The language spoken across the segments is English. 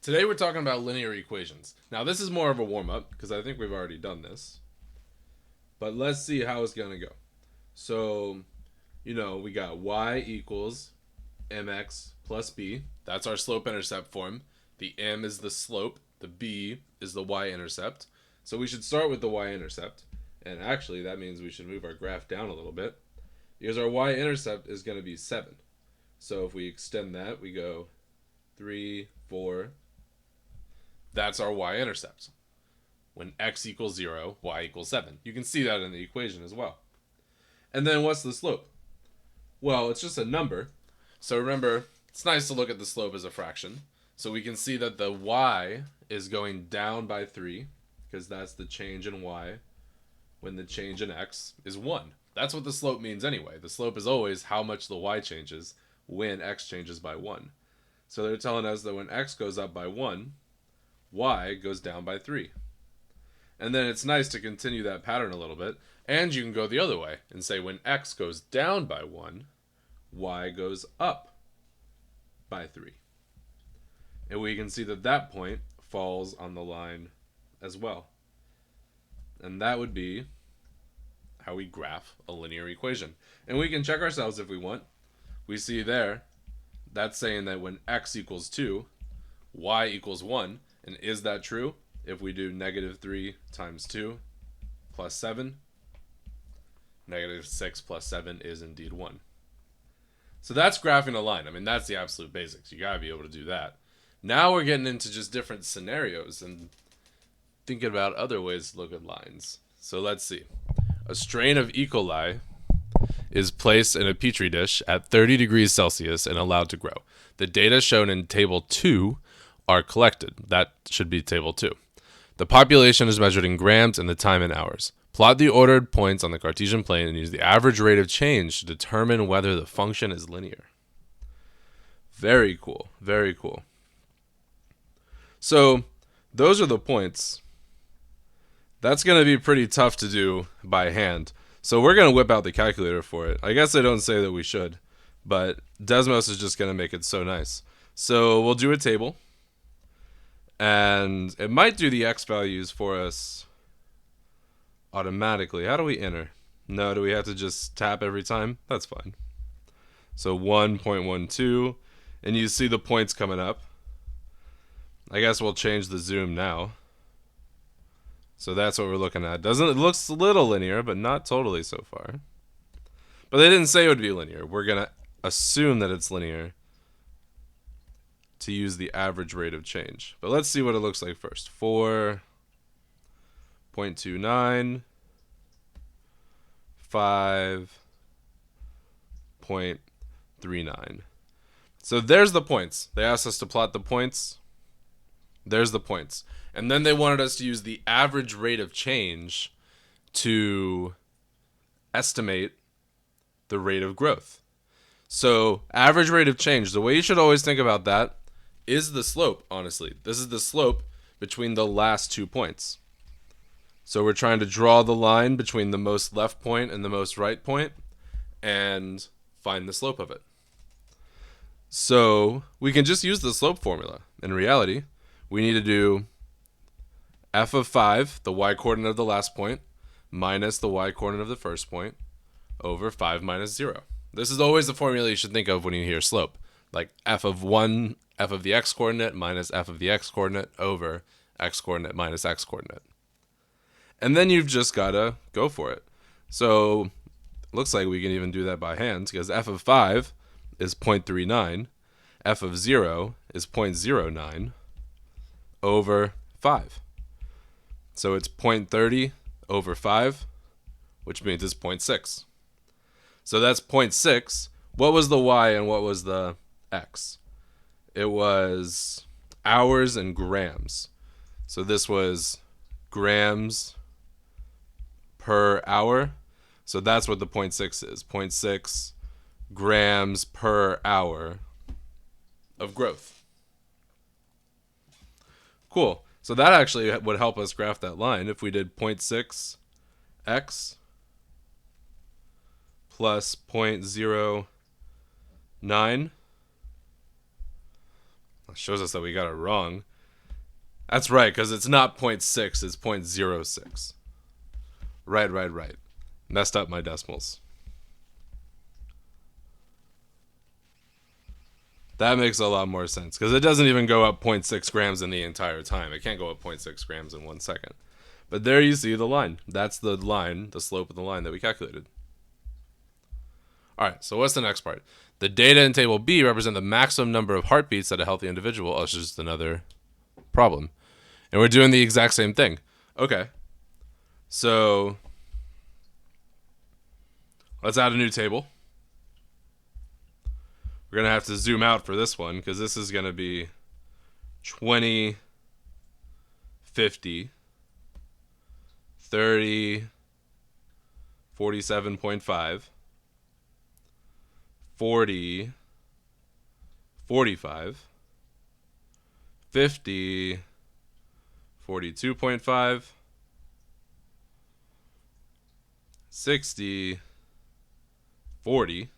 Today we're talking about linear equations. Now this is more of a warm-up because I think we've already done this. But let's see how it's going to go. So, we got y equals mx plus b. That's our slope-intercept form. The m is the slope. The b is the y-intercept. So we should start with the y-intercept. And actually, that means we should move our graph down a little bit. Because our y-intercept is going to be 7. So if we extend that, we go 3, 4. That's our y-intercept. When x equals 0, y equals 7. You can see that in the equation as well. And then what's the slope? Well, it's just a number. So remember, it's nice to look at the slope as a fraction. So we can see that the y is going down by 3, because that's the change in y when the change in x is 1. That's what the slope means anyway. The slope is always how much the y changes when x changes by 1. So they're telling us that when x goes up by 1, y goes down by 3. And then it's nice to continue that pattern a little bit. And you can go the other way and say when x goes down by 1, y goes up by 3. And we can see that that point falls on the line as well. And that would be how we graph a linear equation. And we can check ourselves if we want. We see there, that's saying that when x equals 2, y equals 1. And is that true? If we do negative 3 times 2 plus 7, negative 6 plus 7 is indeed 1. So that's graphing a line. I mean, that's the absolute basics. You gotta be able to do that. Now we're getting into just different scenarios and thinking about other ways to look at lines. So let's see. A strain of E. coli is placed in a petri dish at 30 degrees Celsius and allowed to grow. The data shown in table 2 are collected. That should be table 2. The population is measured in grams and the time in hours. Plot the ordered points on the Cartesian plane and use the average rate of change to determine whether the function is linear. Very cool. Very cool. So those are the points. That's going to be pretty tough to do by hand. So we're going to whip out the calculator for it. I guess I don't say that we should, but Desmos is just going to make it so nice. So we'll do a table. And it might do the x values for us automatically. How do we enter? No, do we have to just tap every time? That's fine. So 1.12, and you see the points coming up. I guess we'll change the zoom now. So that's what we're looking at. It looks a little linear, but not totally so far. But they didn't say it would be linear. We're going to assume that it's linear to use the average rate of change. But let's see what it looks like first. 4.29, 5.39. So there's the points. They asked us to plot the points. There's the points. And then they wanted us to use the average rate of change to estimate the rate of growth. So average rate of change, the way you should always think about that is the slope, honestly. This is the slope between the last 2 points. So we're trying to draw the line between the most left point and the most right point and find the slope of it. So we can just use the slope formula. In reality, we need to do f of 5, the y-coordinate of the last point, minus the y-coordinate of the first point, over 5 minus 0. This is always the formula you should think of when you hear slope. Like f of 1, f of the x-coordinate minus f of the x-coordinate over x-coordinate minus x-coordinate. And then you've just got to go for it. So it looks like we can even do that by hand because f of 5 is 0.39, f of 0 is 0.09 over 5. So it's 0.30 over 5, which means it's 0.6. So that's 0.6. What was the y and what was the x? It was hours and grams. So this was grams per hour. So that's what the 0.6 is. 0.6 grams per hour of growth. Cool. So that actually would help us graph that line if we did 0.6 x plus 0.09. That shows us that we got it wrong. That's right, because it's not 0.6, it's 0.06. Right. Messed up my decimals. That makes a lot more sense, because it doesn't even go up 0.6 grams in the entire time. It can't go up 0.6 grams in 1 second. But there you see the line. That's the line, the slope of the line that we calculated. All right, so what's the next part? The data in table B represent the maximum number of heartbeats that a healthy individual. Oh, it's just another problem. And we're doing the exact same thing. Okay. So let's add a new table. We're going to have to zoom out for this one because this is going to be 20, 50, 30, 47.5, 40, 45, 50, 42.5, 60, 40.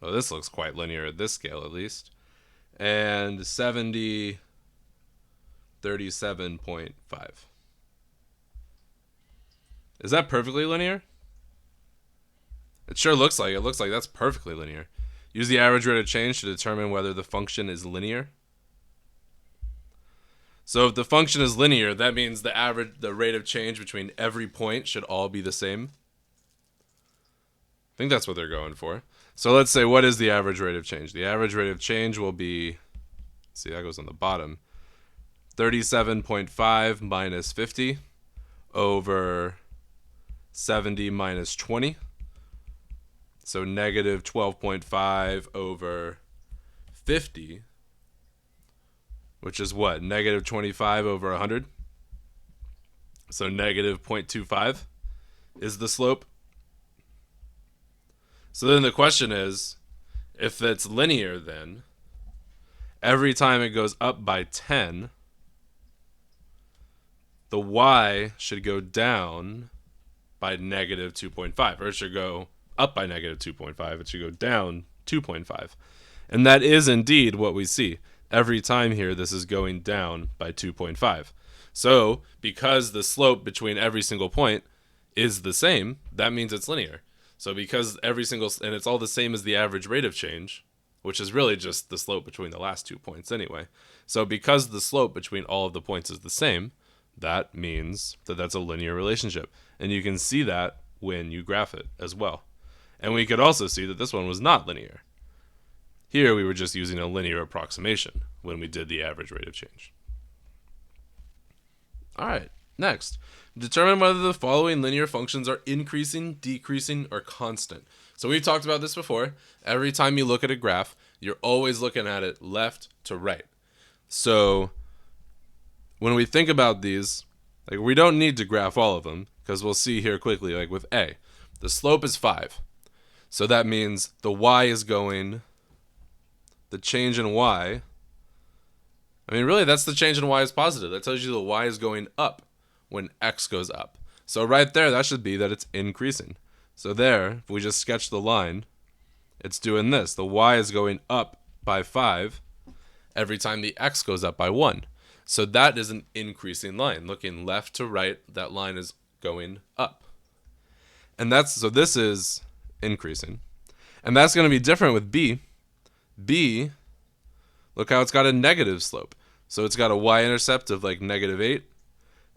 Oh, this looks quite linear at this scale, at least. And 70, 37.5. Is that perfectly linear? It sure looks like it. Looks like that's perfectly linear. Use the average rate of change to determine whether the function is linear. So if the function is linear, that means the rate of change between every point should all be the same. I think that's what they're going for. So let's say, what is the average rate of change? The average rate of change will be, see, that goes on the bottom, 37.5 minus 50 over 70 minus 20. So negative 12.5 over 50, which is what? Negative 25 over 100. So negative 0.25 is the slope. So then the question is, if it's linear, then every time it goes up by 10, the y should go down by negative 2.5, or it should go up by negative 2.5. It should go down 2.5. And that is indeed what we see. Every time here, this is going down by 2.5. So because the slope between every single point is the same, that means it's linear. So because and it's all the same as the average rate of change, which is really just the slope between the last 2 points anyway. So because the slope between all of the points is the same, that means that that's a linear relationship. And you can see that when you graph it as well. And we could also see that this one was not linear. Here we were just using a linear approximation when we did the average rate of change. All right, next. Determine whether the following linear functions are increasing, decreasing, or constant. So we've talked about this before. Every time you look at a graph, you're always looking at it left to right. So when we think about these, like, we don't need to graph all of them because we'll see here quickly, like with A, the slope is 5. So that means the y is going, the change in y, I mean, really, that's the change in y is positive. That tells you the y is going up when x goes up. So right there, that should be that it's increasing. So there, if we just sketch the line, it's doing this. The y is going up by 5 every time the x goes up by 1. So that is an increasing line. Looking left to right, that line is going up. And so this is increasing. And that's going to be different with B. B, look how it's got a negative slope. So it's got a y-intercept of like negative 8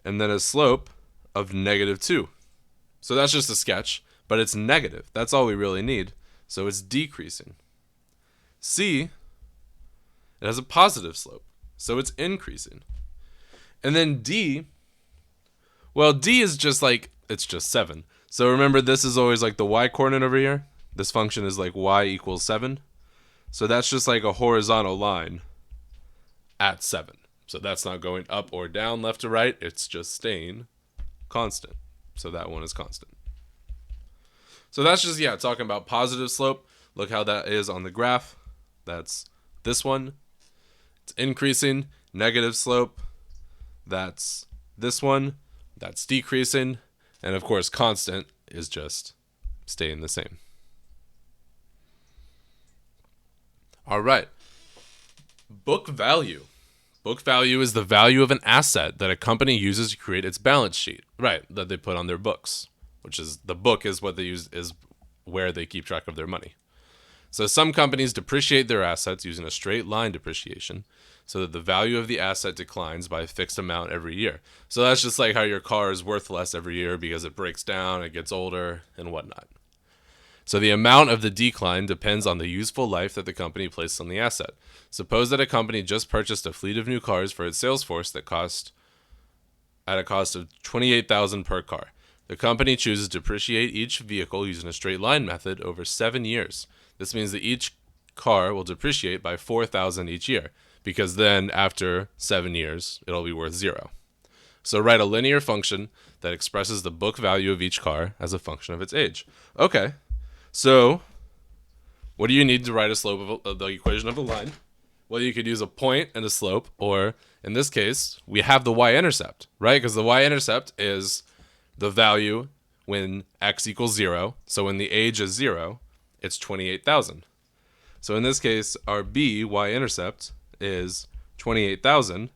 and then a slope of negative 2. So that's just a sketch, but it's negative. That's all we really need. So it's decreasing. C, it has a positive slope. So it's increasing. And then D, well, D is just like, it's just 7. So remember, this is always like the y-coordinate over here. This function is like y equals 7. So that's just like a horizontal line at 7. So that's not going up or down, left to right. It's just staying constant. So that one is constant. So that's just, talking about positive slope. Look how that is on the graph. That's this one. It's increasing. Negative slope. That's this one. That's decreasing. And of course, constant is just staying the same. All right. Book value. Book value is the value of an asset that a company uses to create its balance sheet. Right, that they put on their books, which is the book is what they use, is where they keep track of their money. So some companies depreciate their assets using a straight line depreciation so that the value of the asset declines by a fixed amount every year. So that's just like how your car is worth less every year because it breaks down, it gets older, and whatnot. So the amount of the decline depends on the useful life that the company placed on the asset. Suppose that a company just purchased a fleet of new cars for its sales force that cost at a cost of $28,000 per car. The company chooses to depreciate each vehicle using a straight line method over 7 years. This means that each car will depreciate by $4,000 each year, because then after 7 years, it'll be worth zero. So write a linear function that expresses the book value of each car as a function of its age. Okay. So, what do you need to write a slope of the equation of a line? Well, you could use a point and a slope, or in this case, we have the y-intercept, right? Because the y-intercept is the value when x equals 0. So when the age is 0, it's 28,000. So in this case, our b, y-intercept, is 28,000.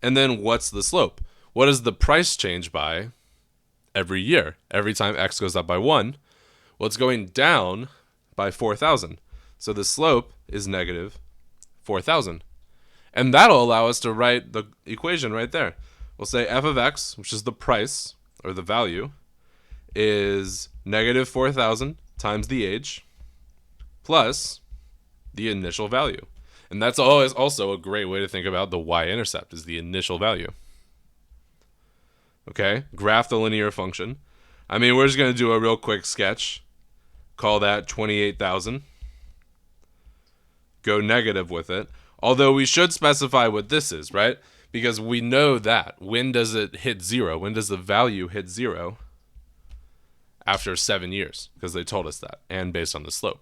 And then what's the slope? What does the price change by every year? Every time x goes up by 1? Well, it's going down by 4,000. So the slope is negative 4,000. And that'll allow us to write the equation right there. We'll say f of x, which is the price, or the value, is negative 4,000 times the age plus the initial value. And that's always also a great way to think about the y-intercept, is the initial value. Okay, graph the linear function. I mean, we're just going to do a real quick sketch. Call that 28,000. Go negative with it. Although we should specify what this is, right? Because we know that. When does it hit 0? When does the value hit 0? After 7 years, because they told us that, and based on the slope.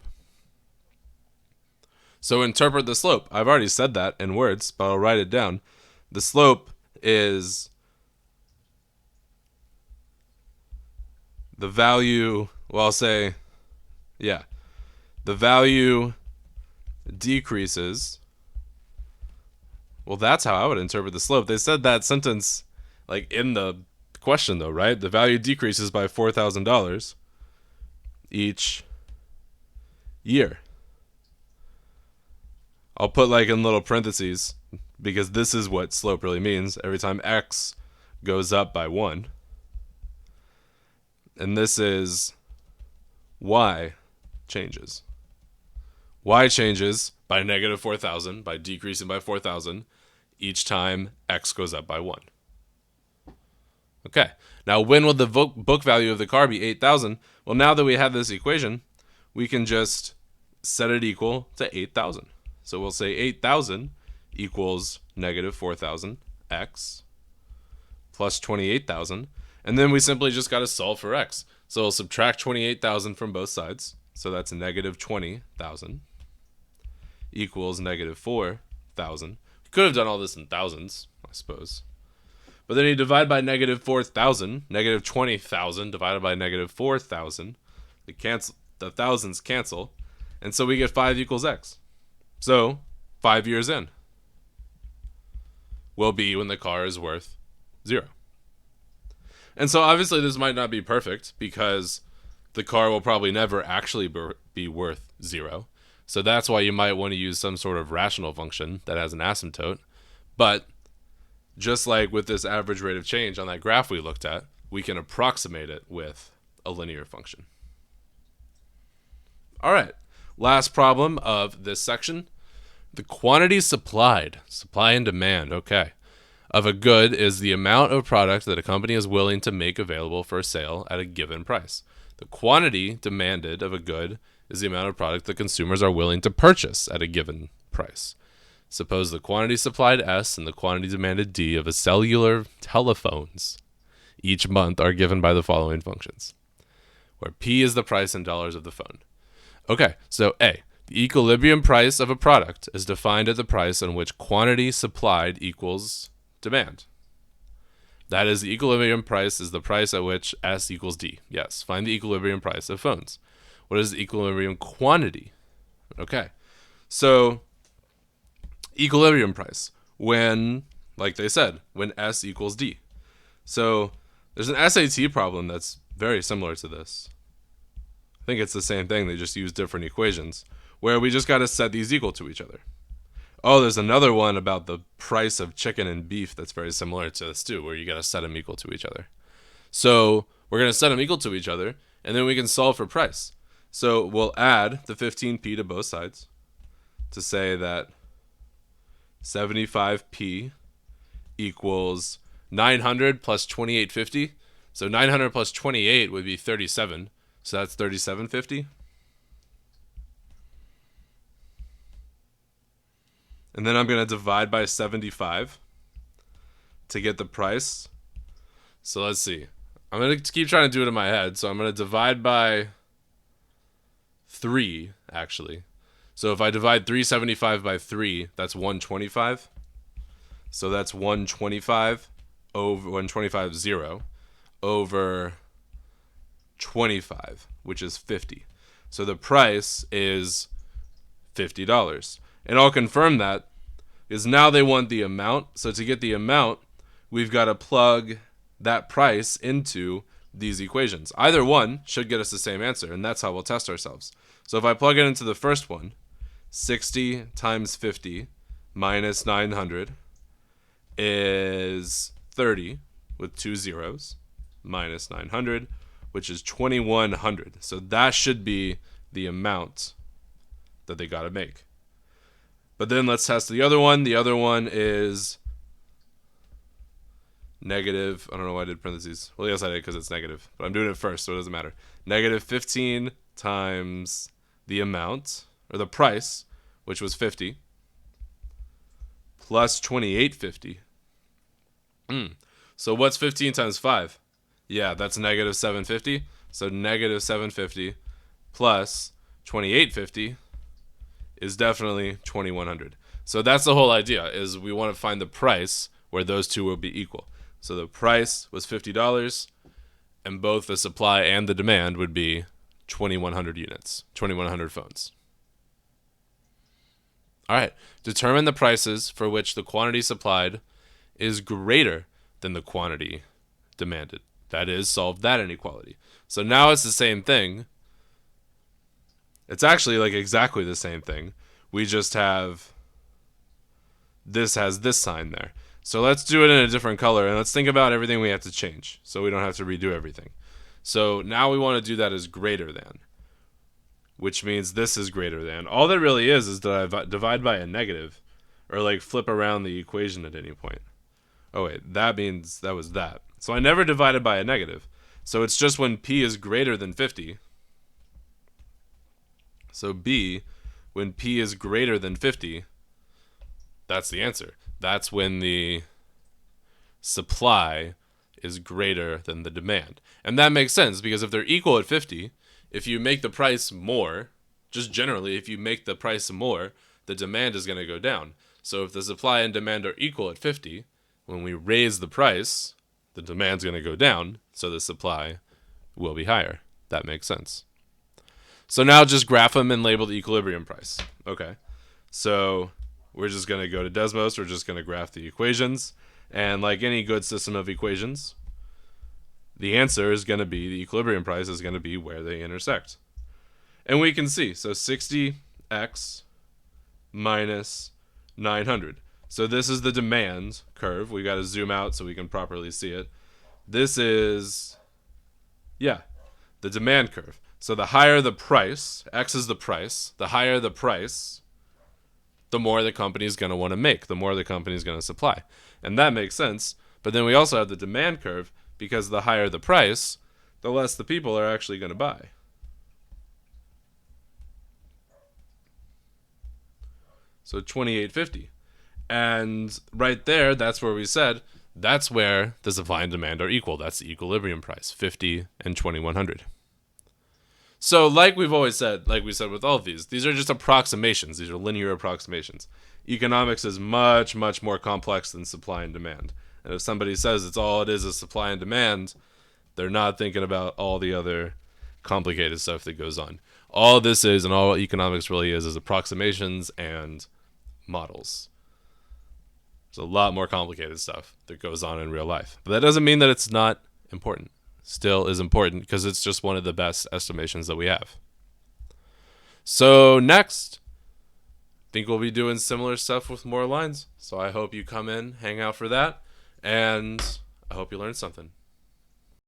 So interpret the slope. I've already said that in words, but I'll write it down. The slope is the value, well, I'll say, yeah, the value decreases. Well, that's how I would interpret the slope. They said that sentence like in the question though, right? The value decreases by $4,000 each year. I'll put like in little parentheses because this is what slope really means. Every time x goes up by 1. And this is y changes. Y changes by negative 4,000, by decreasing by 4,000 each time x goes up by 1. Okay, now when will the book value of the car be 8,000? Well, now that we have this equation, we can just set it equal to 8,000. So we'll say 8,000 equals negative 4,000 x plus 28,000. And then we simply just got to solve for x. So we'll subtract 28,000 from both sides. So that's negative 20,000 equals negative 4,000. We could have done all this in thousands, I suppose. But then you divide by negative 4,000, negative 20,000 divided by negative 4,000. The thousands cancel. And so we get 5 equals x. So 5 years in will be when the car is worth 0. And so obviously this might not be perfect because the car will probably never actually be worth 0. So that's why you might want to use some sort of rational function that has an asymptote. But just like with this average rate of change on that graph we looked at, we can approximate it with a linear function. All right, last problem of this section. The quantity supplied, supply and demand, okay, of a good is the amount of product that a company is willing to make available for sale at a given price. The quantity demanded of a good is the amount of product that consumers are willing to purchase at a given price. Suppose the quantity supplied S and the quantity demanded D of a cellular telephones each month are given by the following functions, where P is the price in dollars of the phone. Okay, so A, the equilibrium price of a product is defined at the price on which quantity supplied equals demand. That is, the equilibrium price is the price at which S equals D. Yes, find the equilibrium price of phones. What is the equilibrium quantity? Okay, so equilibrium price. when, like they said, when S equals D. So there's an SAT problem that's very similar to this. I think it's the same thing. They just use different equations where we just got to set these equal to each other. Oh, there's another one about the price of chicken and beef that's very similar to this too, where you got to set them equal to each other. So we're going to set them equal to each other, and then we can solve for price. So we'll add the 15p to both sides to say that 75p equals 900 plus 2850. So 900 plus 28 would be 37. So that's 3750. And then I'm going to divide by 75 to get the price. So let's see. I'm going to keep trying to do it in my head. So I'm going to divide by 3, actually. So if I divide 375 by 3, that's 125. So that's 125 over 125 0 over 25, which is 50. So the price is $50. And I'll confirm that because now they want the amount. So to get the amount, we've got to plug that price into these equations. Either one should get us the same answer, and that's how we'll test ourselves. So if I plug it into the first one, 60 times 50 minus 900 is 30 with 2 zeros minus 900, which is 2100. So that should be the amount that they got to make. But then let's test the other one. The other one is negative. I don't know why I did parentheses. Well, yes, I did because it's negative. But I'm doing it first, so it doesn't matter. Negative 15 times the amount, or the price, which was 50, plus 2850. So what's 15 times 5? Yeah, that's negative 750. So negative 750 plus 2850 is definitely 2100. So that's the whole idea, is we want to find the price where those two will be equal. So the price was $50, and both the supply and the demand would be 2100 units, 2100 phones. All right, determine the prices for which the quantity supplied is greater than the quantity demanded. That is, solve that inequality. So now it's the same thing. It's actually like exactly the same thing. We just have this has this sign there. So let's do it in a different color, and let's think about everything we have to change so we don't have to redo everything. So now we want to do that as greater than, which means this is greater than. All that really is that I divide by a negative, or like flip around the equation at any point. Oh wait, that means that was that. So I never divided by a negative. So it's just when p is greater than 50. So B, when P is greater than 50, that's the answer. That's when the supply is greater than the demand. And that makes sense because if they're equal at 50, if you make the price more, just generally, if you make the price more, the demand is going to go down. So if the supply and demand are equal at 50, when we raise the price, the demand's going to go down, so the supply will be higher. That makes sense. So now just graph them and label the equilibrium price. Okay. So we're just going to go to Desmos. We're just going to graph the equations. And like any good system of equations, the answer is going to be, the equilibrium price is going to be where they intersect. And we can see, so 60x minus 900. So this is the demand curve. We got to zoom out so we can properly see it. This is, the demand curve. So the higher the price, X is the price, the higher the price, the more the company is going to want to make, the more the company is going to supply. And that makes sense. But then we also have the demand curve, because the higher the price, the less the people are actually going to buy. So 2850. And right there, that's where we said, that's where the supply and demand are equal. That's the equilibrium price, 50 and 2100. So like we've always said, like we said with all of these are just approximations. These are linear approximations. Economics is much, much more complex than supply and demand. And if somebody says it's all it is supply and demand, they're not thinking about all the other complicated stuff that goes on. All this is, and all economics really is approximations and models. There's a lot more complicated stuff that goes on in real life. But that doesn't mean that it's not important. Still is important because it's just one of the best estimations that we have. So next, I think we'll be doing similar stuff with more lines. So I hope you come in, hang out for that, and I hope you learned something.